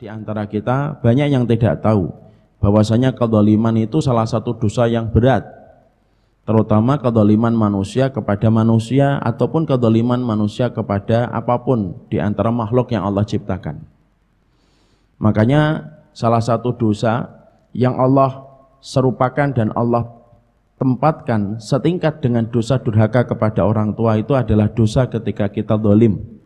Di antara kita banyak yang tidak tahu bahwasanya kezaliman itu salah satu dosa yang berat, terutama kezaliman manusia kepada manusia ataupun kezaliman manusia kepada apapun di antara makhluk yang Allah ciptakan. Makanya salah satu dosa yang Allah serupakan dan Allah tempatkan setingkat dengan dosa durhaka kepada orang tua itu adalah dosa ketika kita zalim.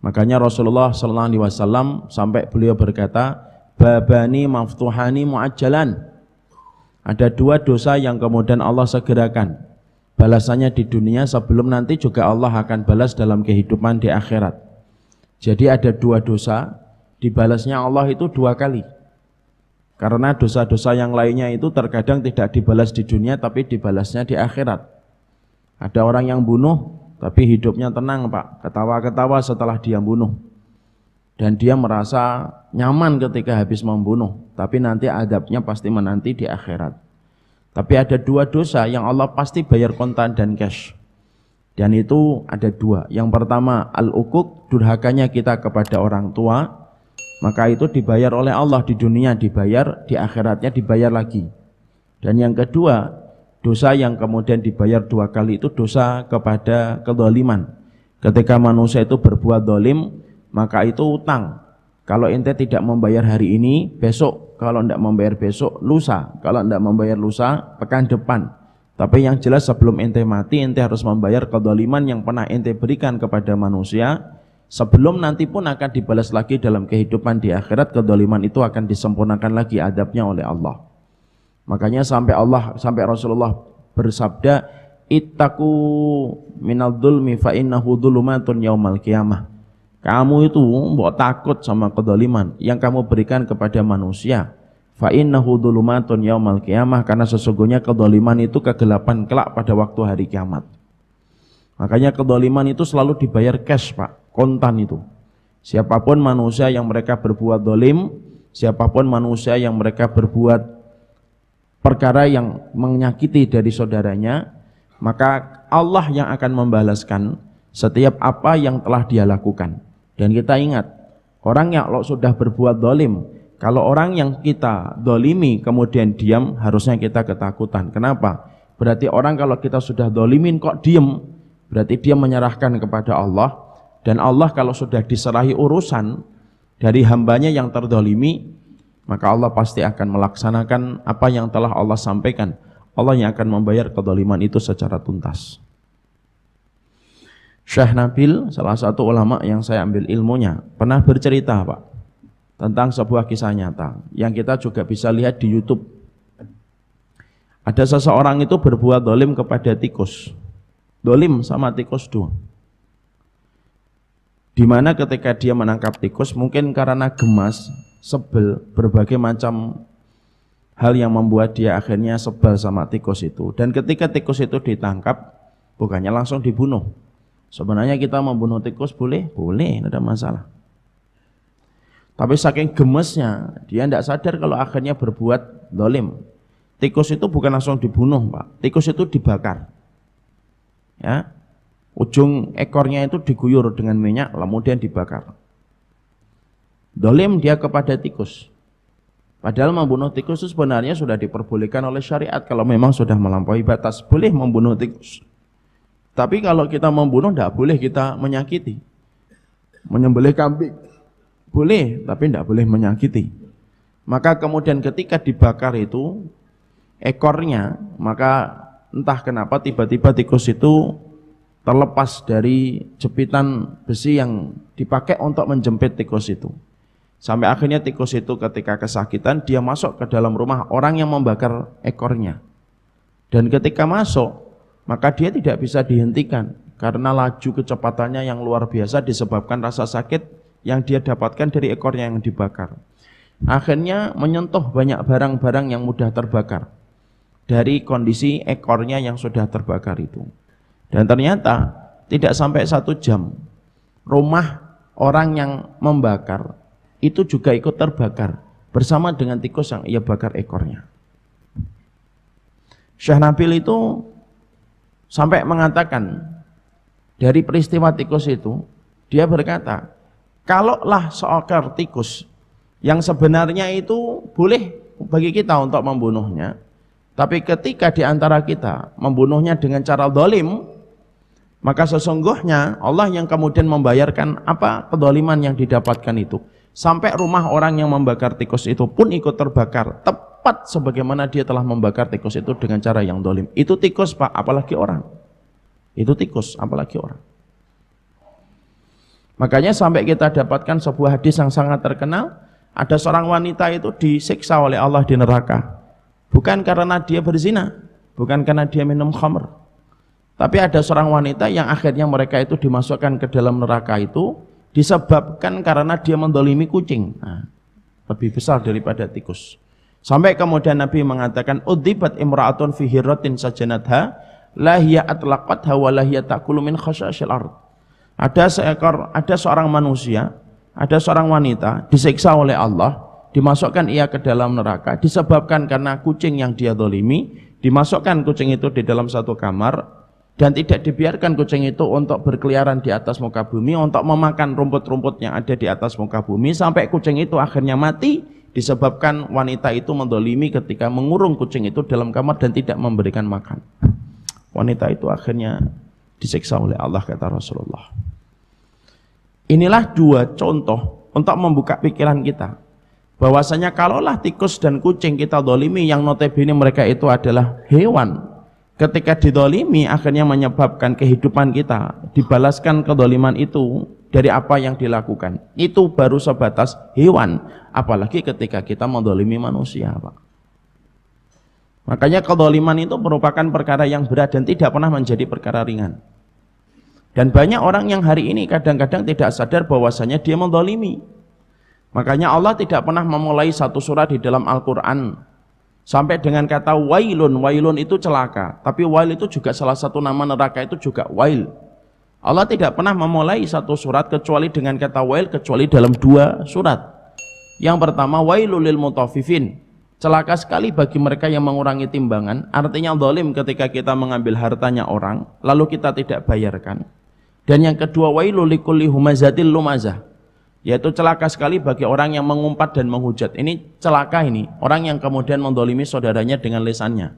Makanya Rasulullah SAW sampai beliau berkata, babani maftuhani muajjalan. Ada dua dosa yang kemudian Allah segerakan balasannya di dunia sebelum nanti juga Allah akan balas dalam kehidupan di akhirat. Jadi ada dua dosa, dibalasnya Allah itu dua kali. Karena dosa-dosa yang lainnya itu terkadang tidak dibalas di dunia tapi dibalasnya di akhirat. Ada orang yang bunuh tapi hidupnya tenang Pak, ketawa-ketawa setelah dia bunuh. Dan dia merasa nyaman ketika habis membunuh, tapi nanti adabnya pasti menanti di akhirat. Tapi ada dua dosa yang Allah pasti bayar kontan dan cash. Dan itu ada dua. Yang pertama al-uquq, durhakanya kita kepada orang tua, maka itu dibayar oleh Allah di dunia, dibayar, di akhiratnya dibayar lagi. Dan yang kedua, dosa yang kemudian dibayar dua kali itu dosa kepada kezaliman. Ketika manusia itu berbuat zalim, maka itu utang. Kalau ente tidak membayar hari ini, besok. Kalau tidak membayar besok, lusa. Kalau tidak membayar lusa, pekan depan. Tapi yang jelas sebelum ente mati, ente harus membayar kezaliman yang pernah ente berikan kepada manusia. Sebelum nanti pun akan dibalas lagi dalam kehidupan di akhirat, kezaliman itu akan disempurnakan lagi adabnya oleh Allah. Makanya sampai Rasulullah bersabda, ittaqu minal dzulmi fa innahu dzulumatun yaumal qiyamah. Kamu itu mbok takut sama kezaliman yang kamu berikan kepada manusia. Fa innahu dzulumatun yaumal qiyamah, karena sesungguhnya kezaliman itu kegelapan kelak pada waktu hari kiamat. Makanya kezaliman itu selalu dibayar cash Pak, kontan itu. Siapapun manusia yang mereka berbuat zalim, siapapun manusia yang mereka berbuat perkara yang menyakiti dari saudaranya, maka Allah yang akan membalaskan setiap apa yang telah dia lakukan. Dan kita ingat, orang yang kalau sudah berbuat zalim, kalau orang yang kita zalimi kemudian diam, harusnya kita ketakutan. Kenapa? Berarti orang kalau kita sudah zalimin kok diam, berarti dia menyerahkan kepada Allah. Dan Allah kalau sudah diserahi urusan dari hambanya yang terzalimi, maka Allah pasti akan melaksanakan apa yang telah Allah sampaikan. Allah yang akan membayar kezaliman itu secara tuntas. Syekh Nabil, salah satu ulama yang saya ambil ilmunya, pernah bercerita Pak tentang sebuah kisah nyata yang kita juga bisa lihat di YouTube. Ada seseorang itu berbuat zalim kepada tikus. Zalim sama tikus doang. Di mana ketika dia menangkap tikus, mungkin karena gemas, sebel, berbagai macam hal yang membuat dia akhirnya sebel sama tikus itu. Dan ketika tikus itu ditangkap, bukannya langsung dibunuh. Sebenarnya kita membunuh tikus boleh? Boleh, tidak ada masalah. Tapi saking gemesnya, dia tidak sadar kalau akhirnya berbuat zalim. Tikus itu bukan langsung dibunuh Pak, tikus itu dibakar. Ya, ujung ekornya itu diguyur dengan minyak, kemudian dibakar. Zalim dia kepada tikus. Padahal membunuh tikus itu sebenarnya sudah diperbolehkan oleh syariat kalau memang sudah melampaui batas. Boleh membunuh tikus. Tapi kalau kita membunuh tidak boleh kita menyakiti. Menyembelih kambing boleh, tapi tidak boleh menyakiti. Maka kemudian ketika dibakar itu ekornya, maka entah kenapa tiba-tiba tikus itu terlepas dari jepitan besi yang dipakai untuk menjepit tikus itu. Sampai akhirnya tikus itu ketika kesakitan, dia masuk ke dalam rumah orang yang membakar ekornya. Dan ketika masuk, maka dia tidak bisa dihentikan karena laju kecepatannya yang luar biasa disebabkan rasa sakit yang dia dapatkan dari ekornya yang dibakar. Akhirnya menyentuh banyak barang-barang yang mudah terbakar dari kondisi ekornya yang sudah terbakar itu. Dan ternyata tidak sampai 1 jam, rumah orang yang membakar itu juga ikut terbakar bersama dengan tikus yang ia bakar ekornya. Syekh Nabil itu sampai mengatakan dari peristiwa tikus itu, dia berkata, kalaulah seekor tikus yang sebenarnya itu boleh bagi kita untuk membunuhnya, tapi ketika di antara kita membunuhnya dengan cara zalim, maka sesungguhnya Allah yang kemudian membayarkan apa kedzaliman yang didapatkan itu. Sampai rumah orang yang membakar tikus itu pun ikut terbakar, tepat sebagaimana dia telah membakar tikus itu dengan cara yang zalim. Itu tikus Pak, apalagi orang. Itu tikus, apalagi orang. Makanya sampai kita dapatkan sebuah hadis yang sangat terkenal, ada seorang wanita itu disiksa oleh Allah di neraka. Bukan karena dia berzina, bukan karena dia minum khamr, tapi ada seorang wanita yang akhirnya mereka itu dimasukkan ke dalam neraka itu disebabkan karena dia mendolimi kucing. Nah, lebih besar daripada tikus. Sampai kemudian Nabi mengatakan, udzibat imra'atun fi hirratin sajanatha la hiya atlaqatha wa la hiya ta'kulu min khashasyil ard. Ada seorang manusia, ada seorang wanita disiksa oleh Allah, dimasukkan ia ke dalam neraka disebabkan karena kucing yang dia dolimi. Dimasukkan kucing itu di dalam satu kamar dan tidak dibiarkan kucing itu untuk berkeliaran di atas muka bumi, untuk memakan rumput-rumput yang ada di atas muka bumi, sampai kucing itu akhirnya mati disebabkan wanita itu mendolimi ketika mengurung kucing itu dalam kamar dan tidak memberikan makan. Wanita itu akhirnya disiksa oleh Allah, kata Rasulullah. Inilah dua contoh untuk membuka pikiran kita, bahwasanya kalaulah tikus dan kucing kita dolimi yang notabene mereka itu adalah hewan, ketika didolimi akhirnya menyebabkan kehidupan kita dibalaskan kedoliman itu dari apa yang dilakukan. Itu baru sebatas hewan, apalagi ketika kita mendolimi manusia Pak. Makanya kedoliman itu merupakan perkara yang berat dan tidak pernah menjadi perkara ringan. Dan banyak orang yang hari ini kadang-kadang tidak sadar bahwasanya dia mendolimi. Makanya Allah tidak pernah memulai satu surat di dalam Al-Quran sampai dengan kata wailun. Wailun itu celaka, tapi wail itu juga salah satu nama neraka, itu juga wail. Allah tidak pernah memulai satu surat kecuali dengan kata wail, kecuali dalam dua surat. Yang pertama, wailul lil mutaffifin, celaka sekali bagi mereka yang mengurangi timbangan. Artinya zalim ketika kita mengambil hartanya orang lalu kita tidak bayarkan. Dan yang kedua, wailul likulli humazatil lumazah, yaitu celaka sekali bagi orang yang mengumpat dan menghujat. Ini celaka, ini orang yang kemudian mendolimi saudaranya dengan lisannya.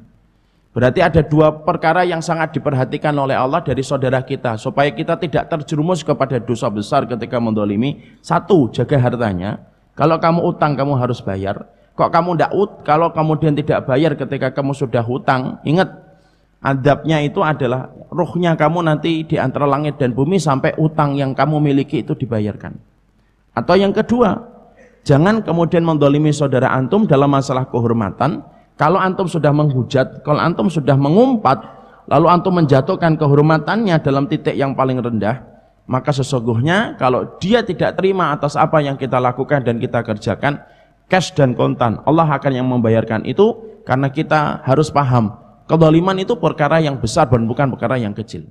Berarti ada dua perkara yang sangat diperhatikan oleh Allah dari saudara kita, supaya kita tidak terjerumus kepada dosa besar ketika mendolimi. Satu, jaga hartanya. Kalau kamu utang, kamu harus bayar. Kok kamu tidak kalau kemudian tidak bayar ketika kamu sudah hutang, ingat, adabnya itu adalah ruhnya kamu nanti di antara langit dan bumi sampai utang yang kamu miliki itu dibayarkan. Atau yang kedua, jangan kemudian mendolimi saudara antum dalam masalah kehormatan. Kalau antum sudah menghujat, kalau antum sudah mengumpat, lalu antum menjatuhkan kehormatannya dalam titik yang paling rendah, maka sesungguhnya kalau dia tidak terima atas apa yang kita lakukan dan kita kerjakan, cash dan kontan, Allah akan yang membayarkan itu. Karena kita harus paham, kezaliman itu perkara yang besar dan bukan perkara yang kecil.